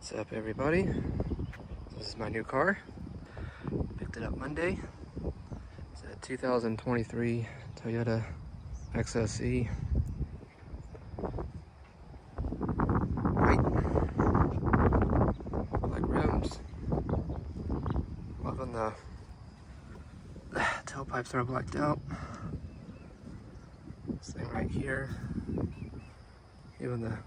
What's up, everybody? This is my new car. Picked it up Monday. It's a 2023 Toyota XSE. White. Black rims. Loving the tailpipes are blacked out. This thing right here. Even the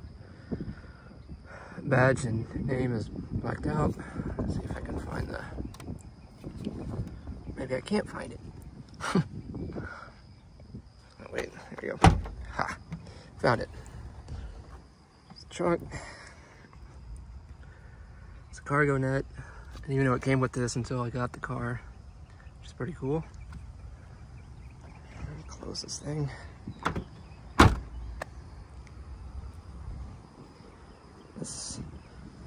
badge and name is blacked out. Let's see if I can find the... Maybe I can't find it. Oh, wait, there we go. Ha! Found it. It's a trunk. It's a cargo net. I didn't even know it came with this until I got the car, which is pretty cool. Let me close this thing. This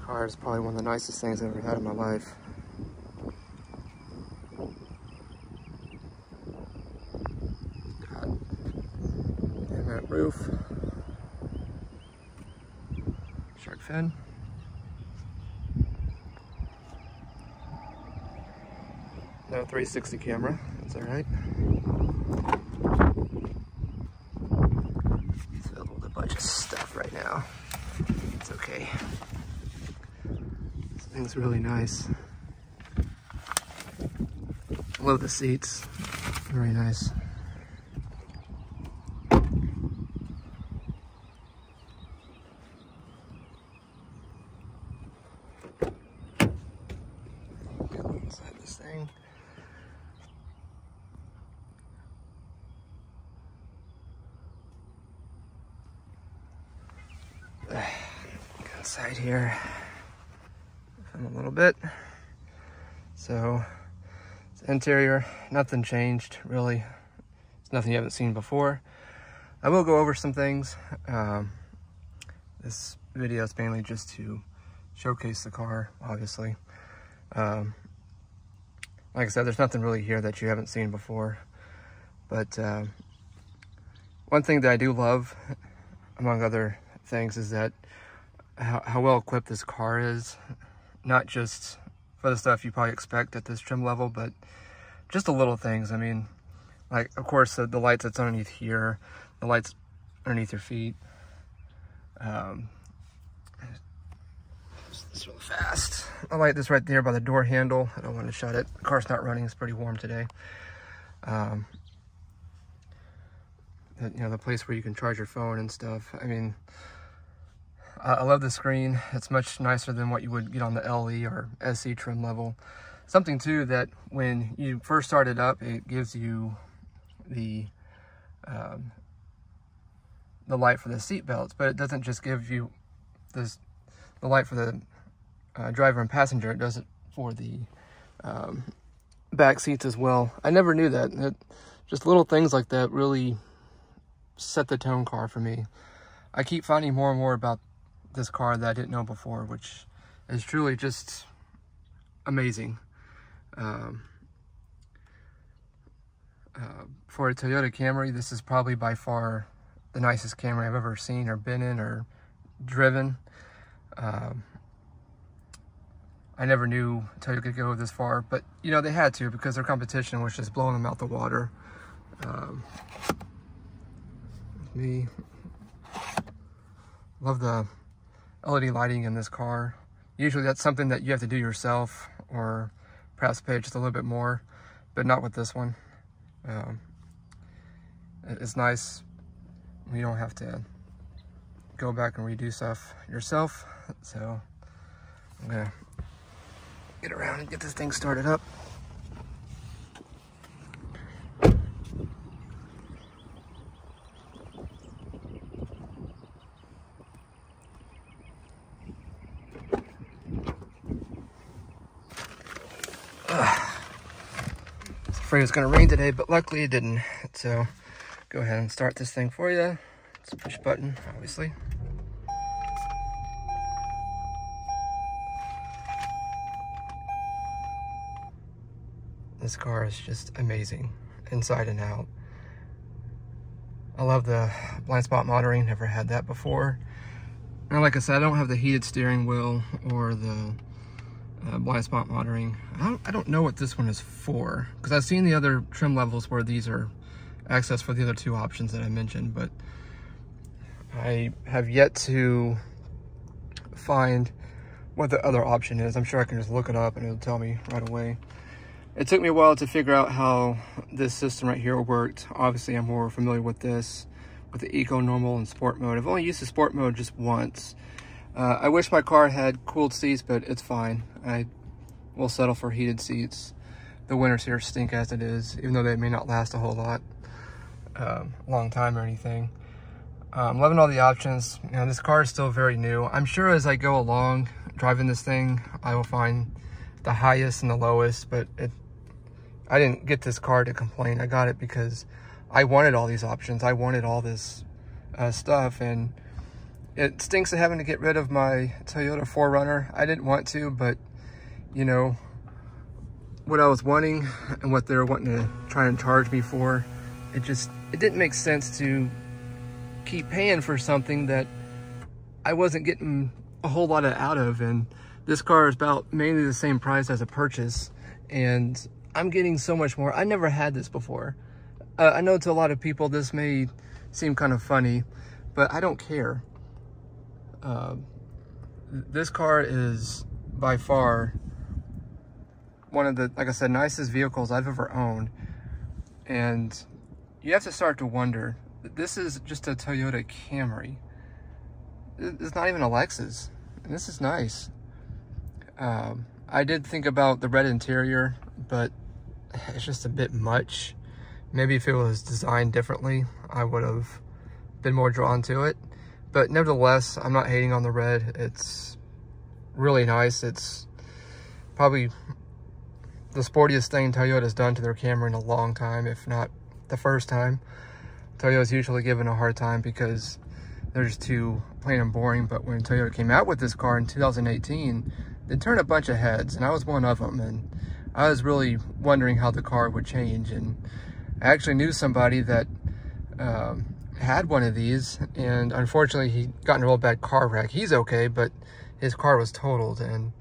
car is probably one of the nicest things I've ever had in my life. Got that roof, shark fin, no 360 camera, that's alright. Filled with a bunch of stuff right now. It's okay. This thing's really nice. I love the seats. Very nice. Get inside this thing. Inside here, film a little bit. So, the interior, nothing changed really. It's nothing you haven't seen before. I will go over some things. This video is mainly just to showcase the car, obviously. Like I said, there's nothing really here that you haven't seen before. But one thing that I do love, among other things, is that how well equipped this car is. Not just for the stuff you probably expect at this trim level, but just the little things. I mean, like, of course, the lights that's underneath here, the lights underneath your feet. It's really fast. The light that's right there by the door handle. I don't want to shut it. The car's not running. It's pretty warm today. You know, the place where you can charge your phone and stuff. I mean, I love the screen. It's much nicer than what you would get on the LE or SE trim level. Something too that when you first start it up, it gives you the light for the seat belts, but it doesn't just give you the light for the driver and passenger. It does it for the back seats as well. I never knew that. Just little things like that really set the tone car for me. I keep finding more and more about this car that I didn't know before, which is truly just amazing. For a Toyota Camry, this is probably by far the nicest Camry I've ever seen or been in or driven. I never knew Toyota could go this far, but you know, they had to, because their competition was just blowing them out the water. Me, love the LED lighting in this car. Usually that's something that you have to do yourself, or perhaps pay just a little bit more, but not with this one. It's nice. You don't have to go back and redo stuff yourself. So I'm gonna get around and get this thing started up. Afraid it's gonna rain today, but luckily it didn't. So go ahead and start this thing for you. It's a push button, obviously. This car is just amazing, inside and out. I love the blind spot monitoring, never had that before. And like I said, I don't have the heated steering wheel or the blind spot monitoring. I don't know what this one is for, because I've seen the other trim levels where these are access for the other two options that I mentioned, but I have yet to find what the other option is. I'm sure I can just look it up and it'll tell me right away. It took me a while to figure out how this system right here worked. Obviously, I'm more familiar with this, with the Eco, Normal, and Sport mode. I've only used the Sport mode just once. I wish my car had cooled seats, but it's fine. I will settle for heated seats. The winters here stink as it is, even though they may not last a whole lot, long time or anything. I'm loving all the options. You know, this car is still very new. I'm sure as I go along driving this thing, I will find the highest and the lowest, but I didn't get this car to complain. I got it because I wanted all these options. I wanted all this stuff, and it stinks of having to get rid of my Toyota 4Runner. I didn't want to, but you know, what I was wanting and what they were wanting to try and charge me for, it didn't make sense to keep paying for something that I wasn't getting a whole lot out of. And this car is about mainly the same price as a purchase, and I'm getting so much more. I never had this before. I know to a lot of people this may seem kind of funny, but I don't care. This car is by far one of the, like I said, nicest vehicles I've ever owned. And you have to start to wonder, this is just a Toyota Camry. It's not even a Lexus. And this is nice. I did think about the red interior, but it's just a bit much. Maybe if it was designed differently, I would have been more drawn to it. But nevertheless, I'm not hating on the red. It's really nice. It's probably the sportiest thing Toyota's done to their Camry in a long time, if not the first time. Toyota's usually given a hard time because they're just too plain and boring, but when Toyota came out with this car in 2018, they turned a bunch of heads, and I was one of them, and I was really wondering how the car would change. And I actually knew somebody that had one of these, and unfortunately he got in a real bad car wreck. He's okay, but his car was totaled, and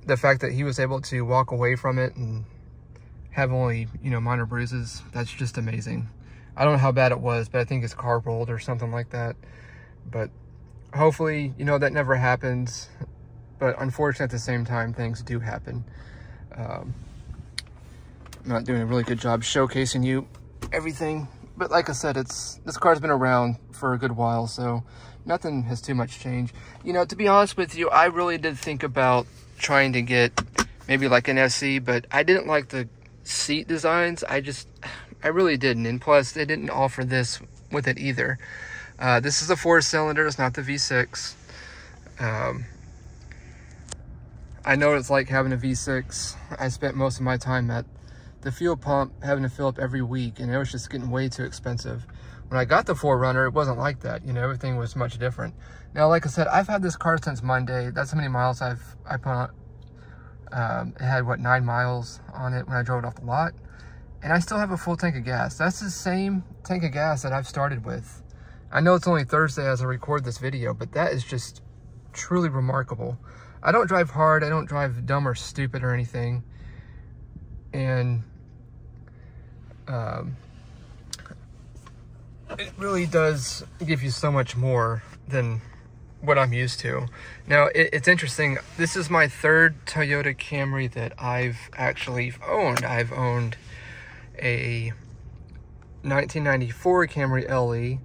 the fact that he was able to walk away from it and have only, you know, minor bruises, that's just amazing. I don't know how bad it was, but I think his car rolled or something like that. But hopefully, you know, that never happens. But unfortunately, at the same time, things do happen. I'm not doing a really good job showcasing you everything. But like I said, this car's been around for a good while, so nothing has too much changed. You know, to be honest with you, I really did think about trying to get maybe like an SE, but I didn't like the seat designs. I really didn't. And plus, they didn't offer this with it either. This is a 4-cylinder, it's not the V6. I know what it's like having a V6. I spent most of my time at the fuel pump having to fill up every week, and it was just getting way too expensive. When I got the 4Runner, it wasn't like that. You know, everything was much different. Now, like I said, I've had this car since Monday. That's how many miles I put on. It had, what, 9 miles on it when I drove it off the lot. And I still have a full tank of gas. That's the same tank of gas that I've started with. I know it's only Thursday as I record this video, but that is just truly remarkable. I don't drive hard. I don't drive dumb or stupid or anything. And it really does give you so much more than what I'm used to. Now, it's interesting. This is my third Toyota Camry that I've actually owned. I've owned a 1994 Camry LE.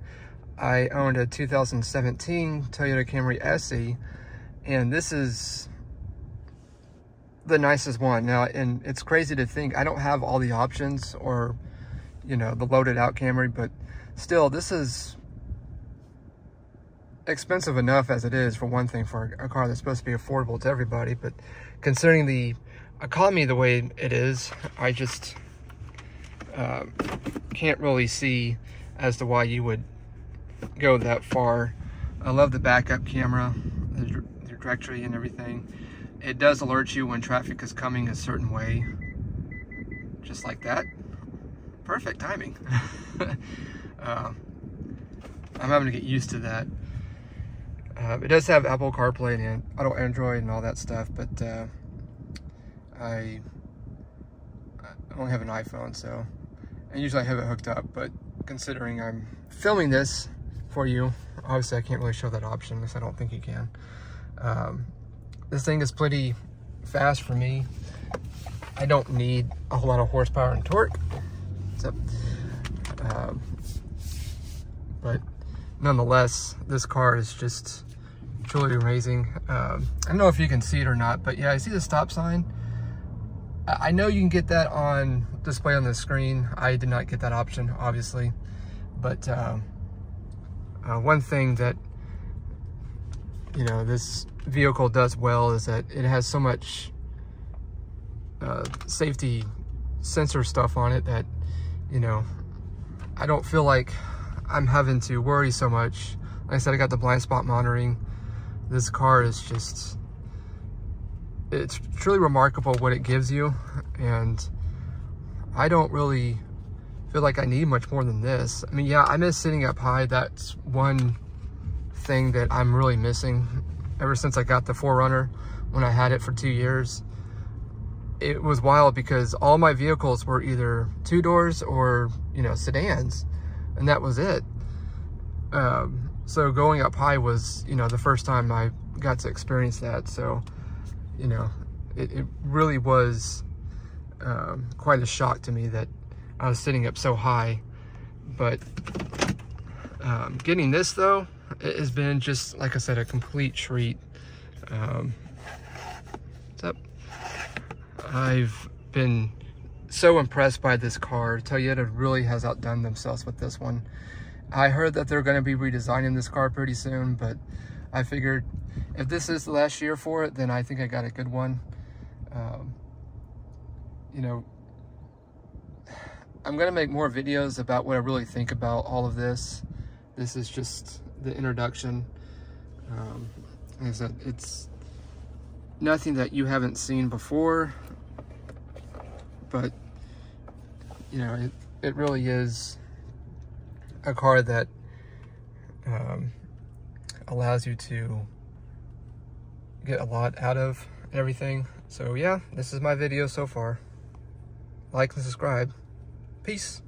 I owned a 2017 Toyota Camry XSE, and this is the nicest one. Now, and it's crazy to think I don't have all the options or, you know, the loaded out Camry, but still, this is expensive enough as it is, for one thing, for a car that's supposed to be affordable to everybody. But considering the economy the way it is, I just can't really see as to why you would go that far. I love the backup camera, the directory and everything. It does alert you when traffic is coming a certain way, just like that. Perfect timing. I'm having to get used to that. It does have Apple CarPlay and Android and all that stuff, but I only have an iPhone, so, and usually I have it hooked up, but considering I'm filming this for you, obviously I can't really show that option, because I don't think you can. This thing is pretty fast for me. I don't need a whole lot of horsepower and torque, so, but nonetheless, this car is just truly amazing. I don't know if you can see it or not, but yeah, I see the stop sign. I know you can get that on display on the screen. I did not get that option, obviously. But one thing that, you know, this vehicle does well is that it has so much safety sensor stuff on it that, you know, I don't feel like I'm having to worry so much. Like I said, I got the blind spot monitoring. This car is just, it's truly remarkable what it gives you, and I don't really feel like I need much more than this. I mean, yeah, I miss sitting up high. That's one thing that I'm really missing ever since I got the 4Runner. When I had it for 2 years, it was wild because all my vehicles were either 2 doors or, you know, sedans, and that was it. So going up high was, you know, the first time I got to experience that. So, you know, it really was quite a shock to me that I was sitting up so high. But getting this, though, it has been just, like I said, a complete treat. What's up? I've been so impressed by this car. Toyota really has outdone themselves with this one. I heard that they're going to be redesigning this car pretty soon, but I figured if this is the last year for it, then I think I got a good one. You know, I'm going to make more videos about what I really think about all of this. This is just the introduction. Like I said, it's nothing that you haven't seen before, but, you know, it really is a car that allows you to get a lot out of everything. So yeah, this is my video so far. Like and subscribe. Peace.